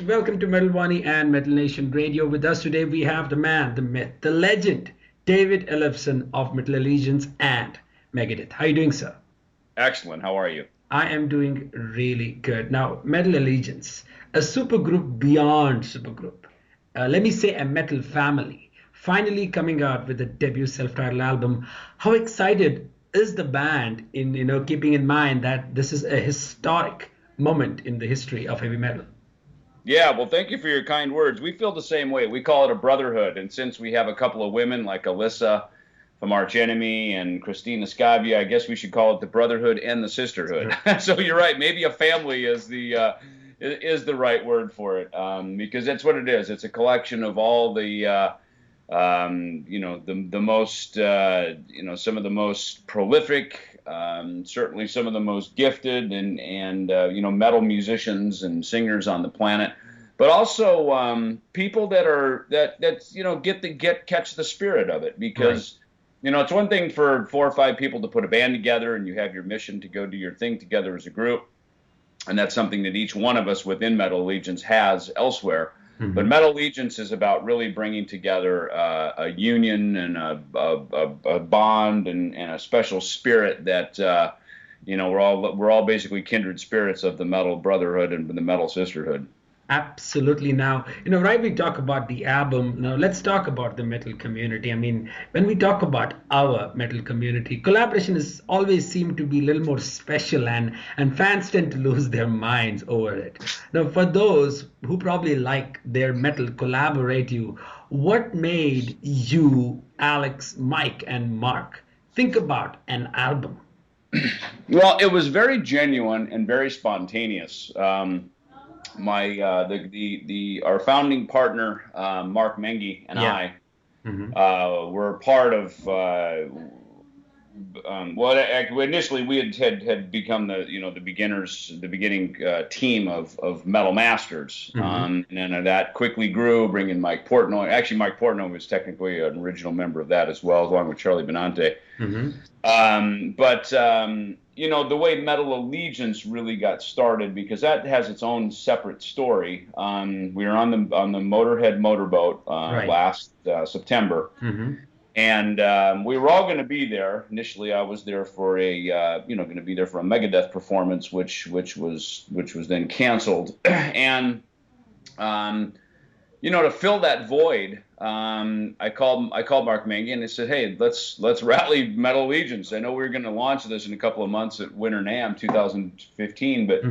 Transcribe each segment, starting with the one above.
Welcome to Metal Wani and Metal Nation Radio. With us today, we have the man, the myth, the legend, David Ellefson of Metal Allegiance and Megadeth. How are you doing, sir? Excellent. How are you? I am doing really good. Now, Metal Allegiance, a supergroup beyond supergroup. Let me say a metal family, finally coming out with a debut self-titled album. How excited is the band in keeping in mind that this is a historic moment in the history of heavy metal? Yeah, well, thank you for your kind words. We feel the same way. We call it a brotherhood. And since we have a couple of women like Alyssa from Arch Enemy and Christina Scavia, I guess we should call it the brotherhood and the sisterhood. So you're right. Maybe a family is the right word for it, because that's what it is. It's a collection of all the the most some of the most prolific, certainly some of the most gifted and metal musicians and singers on the planet, but also people that catch the spirit of it, because it's one thing for 4 or 5 people to put a band together and you have your mission to go do your thing together as a group, and that's something that each one of us within Metal Allegiance has elsewhere. Mm-hmm. But Metal Allegiance is about really bringing together a union and a bond and a special spirit that we're all basically kindred spirits of the metal brotherhood and the metal sisterhood. Absolutely. Now, right, we talk about the album. Now, let's talk about the metal community. I mean, when we talk about our metal community, collaboration has always seemed to be a little more special, and fans tend to lose their minds over it. Now, for those who probably like their metal collaborative, what made you, Alex, Mike, and Mark think about an album? Well, it was very genuine and very spontaneous. Our founding partner, Mark Mengi, and I were part of initially we had become the beginning team of Metal Masters, and then that quickly grew, bringing Mike Portnoy. Actually, Mike Portnoy was technically an original member of that as well, along with Charlie Benante. The way Metal Allegiance really got started, because that has its own separate story. We were on the Motorhead motorboat last September, and we were all going to be there. Initially, I was there for a Megadeth performance, which was then canceled, and to fill that void, I called Mark Mengi and I said, "Hey, let's rally Metal Allegiance. I know we're going to launch this in a couple of months at Winter NAMM 2015, but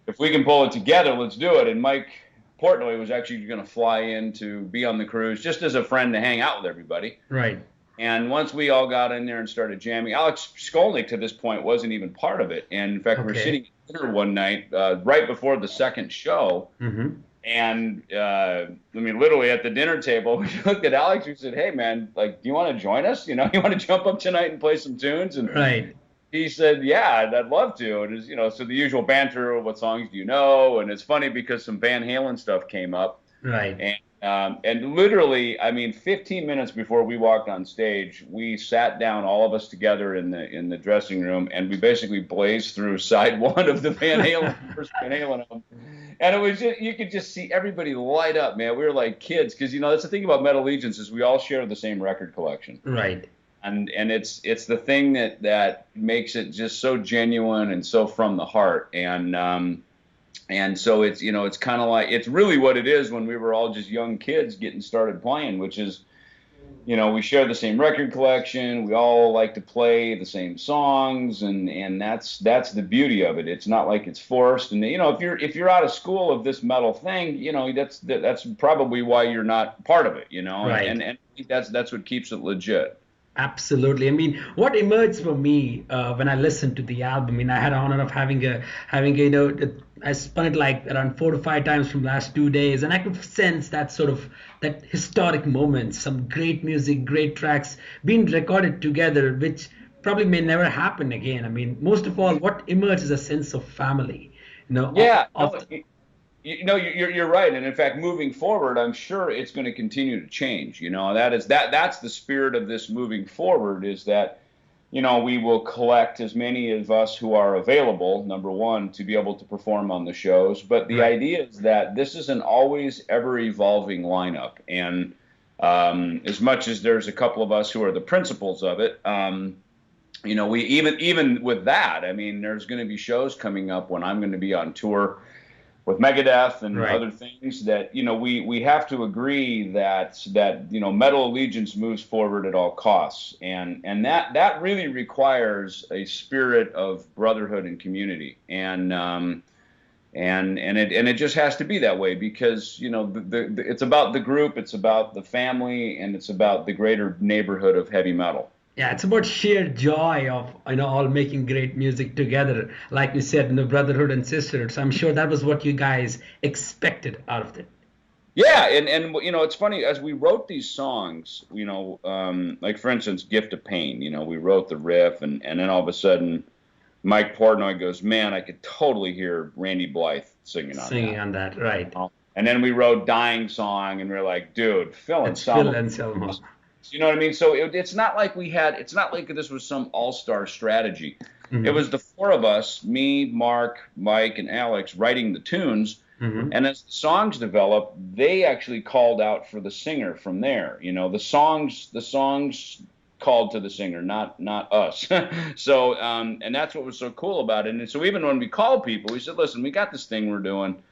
if we can pull it together, let's do it." And Mike Portnoy was actually going to fly in to be on the cruise, just as a friend to hang out with everybody. Right. And once we all got in there and started jamming, Alex Skolnick to this point wasn't even part of it. And in fact, we were sitting at dinner one night right before the second show. And literally at the dinner table, we looked at Alex. We said, "Hey, man, do you want to join us? You want to jump up tonight and play some tunes?" And he said, "Yeah, I'd love to." And so the usual banter: "What songs do you know?" And it's funny because some Van Halen stuff came up. Right. And literally, 15 minutes before we walked on stage, we sat down, all of us together in the dressing room, and we basically blazed through side one of the first Van Halen album. And it was you could just see everybody light up, man. We were like kids, because that's the thing about Metal Allegiance is we all share the same record collection. Right. And it's the thing that makes it just so genuine and so from the heart. And so it's it's kind of like, it's really what it is when we were all just young kids getting started playing, which is we share the same record collection, we all like to play the same songs, and that's the beauty of it. It's not like it's forced. And if you're out of school of this metal thing, that's probably why you're not part of it, Right. And that's what keeps it legit. Absolutely. What emerged for me when I listened to the album, I had the honor of having I spun it like around 4 to 5 times from last 2 days, and I could sense that that historic moment, some great music, great tracks being recorded together, which probably may never happen again. Most of all, what emerged is a sense of family. Yeah. You're right, and in fact, moving forward, I'm sure it's going to continue to change. That's the spirit of this moving forward, is that we will collect as many of us who are available, number one, to be able to perform on the shows. But the idea is that this is an always ever evolving lineup. And as much as there's a couple of us who are the principals of it, we even with that, I mean, there's going to be shows coming up when I'm going to be on tour with Megadeth and other things that, we have to agree that metal allegiance moves forward at all costs. And that really requires a spirit of brotherhood and community. And it just has to be that way because, it's about the group, it's about the family, and it's about the greater neighborhood of heavy metal. Yeah, it's about sheer joy of all making great music together, like we said, brotherhood and sisterhood. So I'm sure that was what you guys expected out of it. Yeah, and it's funny as we wrote these songs, like for instance, "Gift of Pain." We wrote the riff, and then all of a sudden, Mike Portnoy goes, "Man, I could totally hear Randy Blythe singing on that." Right? And then we wrote "Dying Song," and we're like, "Dude, Phil Anselmo." You know what I mean? So it's not like it's not like this was some all-star strategy. Mm-hmm. It was the four of us, me, Mark, Mike, and Alex, writing the tunes. Mm-hmm. And as the songs developed, they actually called out for the singer from there. The songs called to the singer, not us. So, and that's what was so cool about it. And so even when we called people, we said, listen, we got this thing we're doing.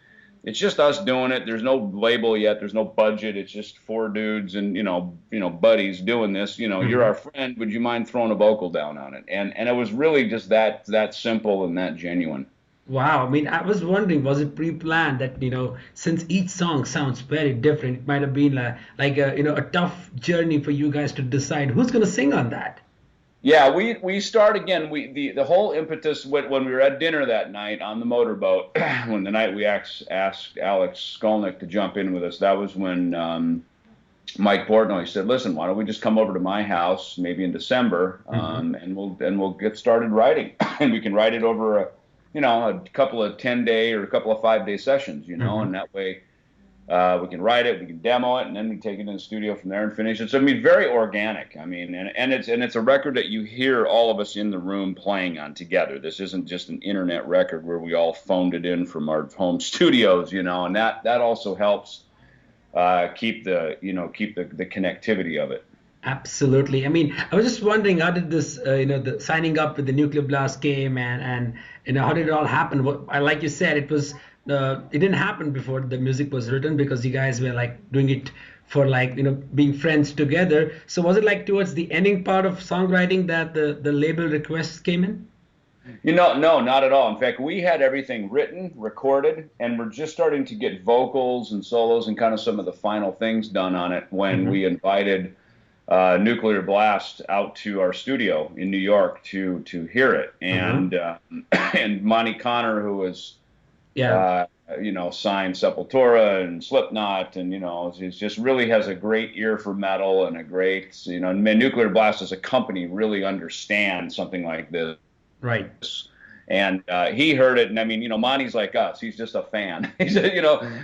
It's just us doing it. There's no label yet. There's no budget. It's just four dudes and, buddies doing this. Mm-hmm. You're our friend. Would you mind throwing a vocal down on it? And it was really just that simple and that genuine. Wow. I mean, I was wondering, was it pre-planned that, since each song sounds very different, it might have been like a tough journey for you guys to decide who's going to sing on that? Yeah, we start again. The whole impetus when we were at dinner that night on the motorboat, when the night we asked Alex Skolnick to jump in with us, that was when Mike Portnoy said, "Listen, why don't we just come over to my house maybe in December, and we'll get started writing, and we can write it over a couple of 10-day or a couple of 5-day sessions, and that way." We can write it, we can demo it, and then we take it in the studio from there and finish it. So I mean, very organic. I mean, and it's a record that you hear all of us in the room playing on together. This isn't just an internet record where we all phoned it in from our home studios, and that also helps keep the connectivity of it. Absolutely. I mean, I was just wondering, how did this, the signing up with the Nuclear Blast came, and how did it all happen? Like you said, it didn't happen before the music was written because you guys were doing it for being friends together. So was it towards the ending part of songwriting that the label requests came in? No, not at all. In fact, we had everything written, recorded, and we're just starting to get vocals and solos and kind of some of the final things done on it when we invited Nuclear Blast out to our studio in New York to hear it. And and Monty Connor, who was signed Sepultura and Slipknot, and he just really has a great ear for metal and a great, Nuclear Blast as a company really understands something like this. Right. And he heard it, and I mean, Monty's like us. He's just a fan. He's,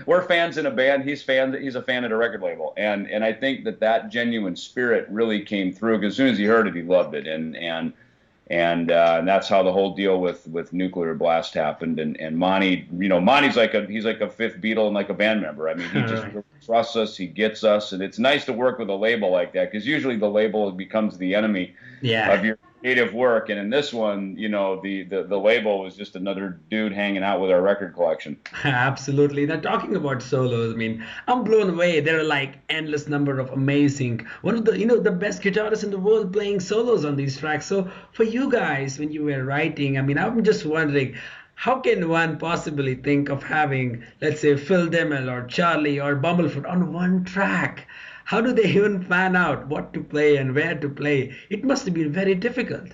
we're fans in a band. He's a fan at a record label, and I think that genuine spirit really came through. Because as soon as he heard it, he loved it, and that's how the whole deal with Nuclear Blast happened. And Monty, Monty's he's like a fifth Beatle and like a band member. I mean, he just trusts us. He gets us, and it's nice to work with a label like that because usually the label becomes the enemy of your creative work. And in this one, the label was just another dude hanging out with our record collection. Absolutely. Now, talking about solos, I mean, I'm blown away. There are endless number of amazing, one of the best guitarists in the world playing solos on these tracks. So for you guys, when you were writing, I mean, I'm just wondering, how can one possibly think of having, let's say, Phil Demmel or Charlie or Bumblefoot on one track? How do they even plan out what to play and where to play? It must have been very difficult.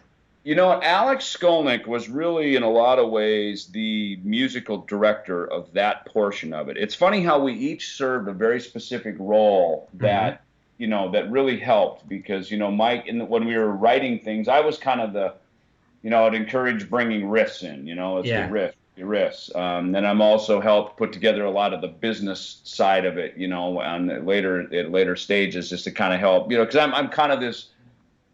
Alex Skolnick was really, in a lot of ways, the musical director of that portion of it. It's funny how we each served a very specific role that, that really helped because, Mike, when we were writing things, I was kind of I'd encourage bringing riffs in, the riffs. Then I'm also helped put together a lot of the business side of it, on later stages, just to kind of help, because I'm kind of this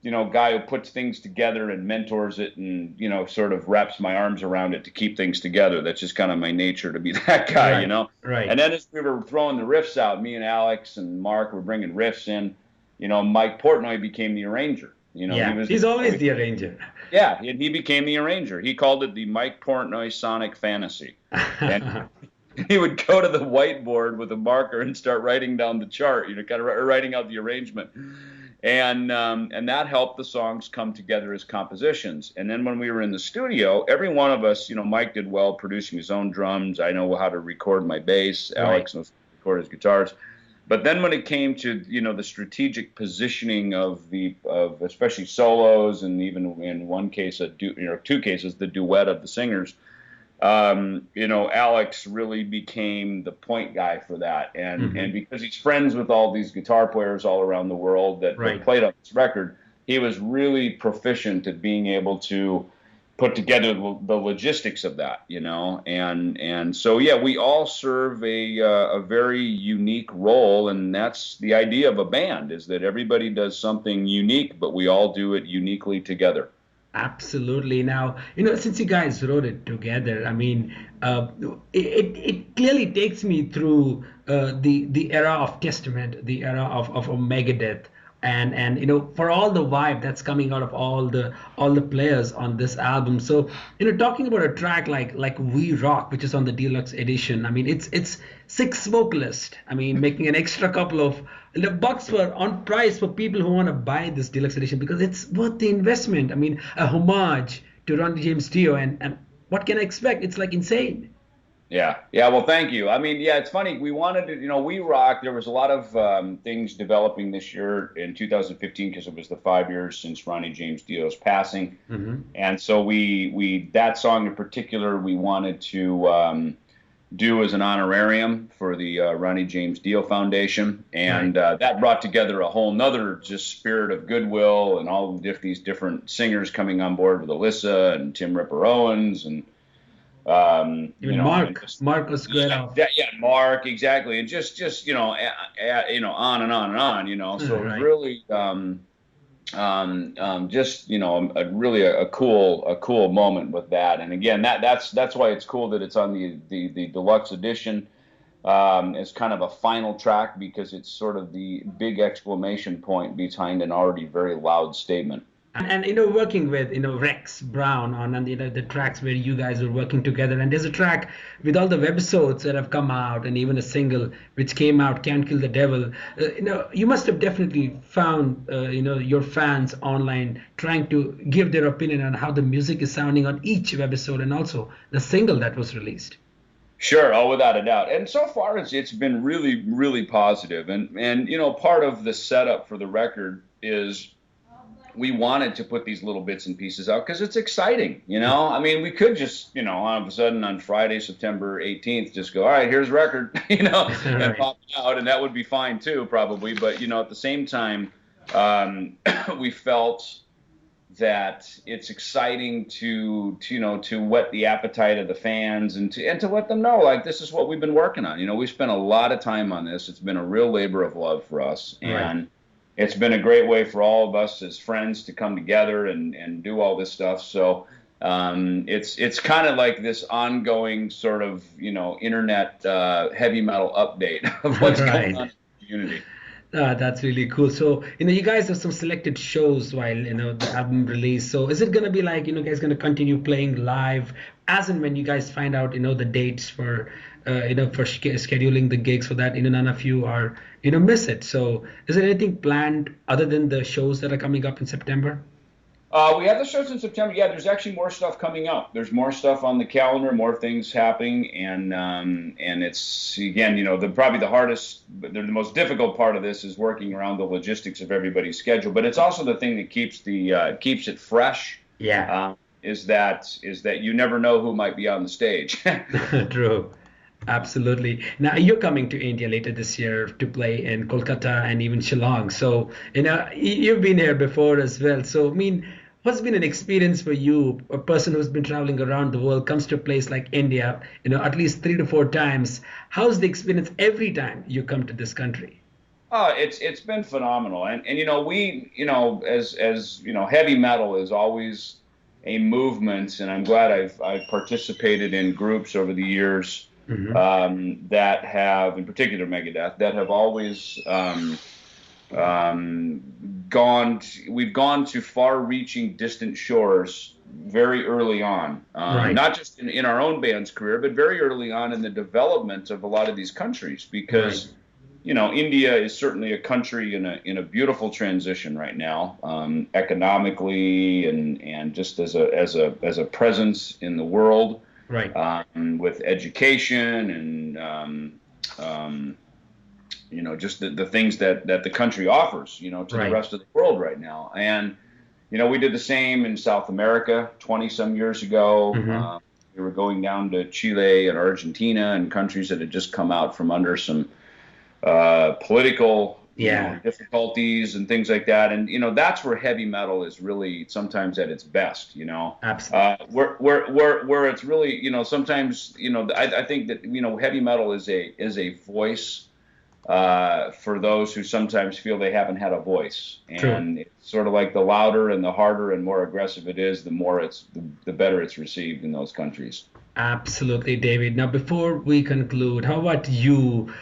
guy who puts things together and mentors it and, sort of wraps my arms around it to keep things together. That's just kind of my nature to be that guy, Right. Right. And then as we were throwing the riffs out, me and Alex and Mark were bringing riffs in, Mike Portnoy became the arranger. Yeah, he's always the arranger. Yeah, and he became the arranger. He called it the Mike Portnoy Sonic Fantasy. And he would go to the whiteboard with a marker and start writing down the chart, kind of writing out the arrangement. And that helped the songs come together as compositions. And then when we were in the studio, every one of us, Mike did well producing his own drums. I know how to record my bass. Alex knows how to record his guitars. But then when it came to, the strategic positioning of especially solos, and even in one case, two cases, the duet of the singers, Alex really became the point guy for that. And because he's friends with all these guitar players all around the world that played on this record, he was really proficient at being able to put together the logistics of that, and so, yeah, we all serve a very unique role. And that's the idea of a band, is that everybody does something unique, but we all do it uniquely together. Absolutely. Now, since you guys wrote it together, I mean, it clearly takes me through the era of Testament, the era of Megadeth, and for all the vibe that's coming out of all the players on this album. So talking about a track like We Rock, which is on the deluxe edition, I mean, it's 6 vocalists, I mean, making an extra couple of bucks on price for people who want to buy this deluxe edition, because it's worth the investment. I mean, a homage to Ronnie James Dio, and what can I expect? It's like insane. Yeah. Well, thank you. I mean, yeah, it's funny. We wanted to, We Rock. There was a lot of things developing this year in 2015, because it was the 5 years since Ronnie James Dio's passing, and so we that song in particular we wanted to do as an honorarium for the Ronnie James Dio Foundation, and that brought together a whole nother just spirit of goodwill, and all these different singers coming on board with Alyssa and Tim Ripper Owens and. Mark was good. Yeah, Mark, exactly, and just on and on and on. So it was really really a cool moment with that. And again, that's why it's cool that it's on the deluxe edition. As kind of a final track, because it's sort of the big exclamation point behind an already very loud statement. And working with Rex Brown on the tracks where you guys are working together, and there's a track with all the webisodes that have come out, and even a single which came out, Can't Kill the Devil. You must have definitely found your fans online trying to give their opinion on how the music is sounding on each webisode, and also the single that was released. Sure, without a doubt. And so far it's been really, really positive. And part of the setup for the record is we wanted to put these little bits and pieces out because it's exciting, I mean, we could just, all of a sudden on Friday, September 18th, just go, all right, here's record, and pop it out, and that would be fine too, probably. But, at the same time, we felt that it's exciting to whet the appetite of the fans and to let them know, like, this is what we've been working on. We spent a lot of time on this. It's been a real labor of love for us. And it's been a great way for all of us as friends to come together and do all this stuff. So it's kind of like this ongoing sort of, internet heavy metal update of what's going on in the community. That's really cool. So, you guys have some selected shows while, the album release. So is it going to be like, guys going to continue playing live as and when you guys find out, the dates for, for scheduling the gigs for that, none of you are, miss it. So is there anything planned other than the shows that are coming up in September? We have the shows in September. Yeah, there's actually more stuff coming up. There's more stuff on the calendar, more things happening, and it's, again, probably the hardest, the most difficult part of this is working around the logistics of everybody's schedule. But it's also the thing that keeps keeps it fresh. Yeah. Is that you never know who might be on the stage. True. Absolutely. Now you're coming to India later this year to play in Kolkata and even Shillong. So, you've been here before as well. So, I mean, what's been an experience for you, a person who's been traveling around the world, comes to a place like India, at least 3 to 4 times? How's the experience every time you come to this country? Oh, it's been phenomenal, and we as heavy metal is always a movement, and I'm glad I've participated in groups over the years that have, in particular Megadeth, that have always we've gone to far-reaching, distant shores very early on, Right. not just in our own band's career, but very early on in the development of a lot of these countries, because. Right. India is certainly a country in a beautiful transition right now, economically and just as a presence in the world, Right. with education and just the things that the country offers, to Right. the rest of the world right now. And we did the same in South America 20 some years ago. We were going down to Chile and Argentina and countries that had just come out from under some political difficulties and things like that, and that's where heavy metal is really sometimes at its best. Absolutely. Where it's really sometimes I think that heavy metal is a voice for those who sometimes feel they haven't had a voice, and True. it's sort of like the louder and the harder and more aggressive it is, the better it's received in those countries. Absolutely, David. Now, before we conclude, how about you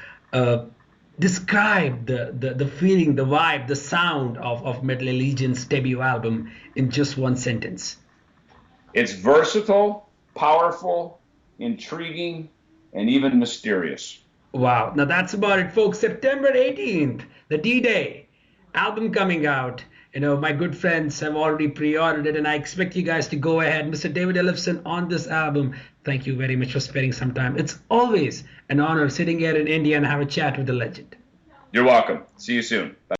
describe the feeling, the vibe, the sound of Metal Allegiance debut album in just one sentence? It's versatile, powerful, intriguing, and even mysterious. Wow. Now that's about it, folks. September 18th, the D-Day album coming out. My good friends have already pre-ordered it, and I expect you guys to go ahead. Mr. David Ellefson on this album. Thank you very much for spending some time. It's always an honor sitting here in India and have a chat with the legend. You're welcome. See you soon. Bye.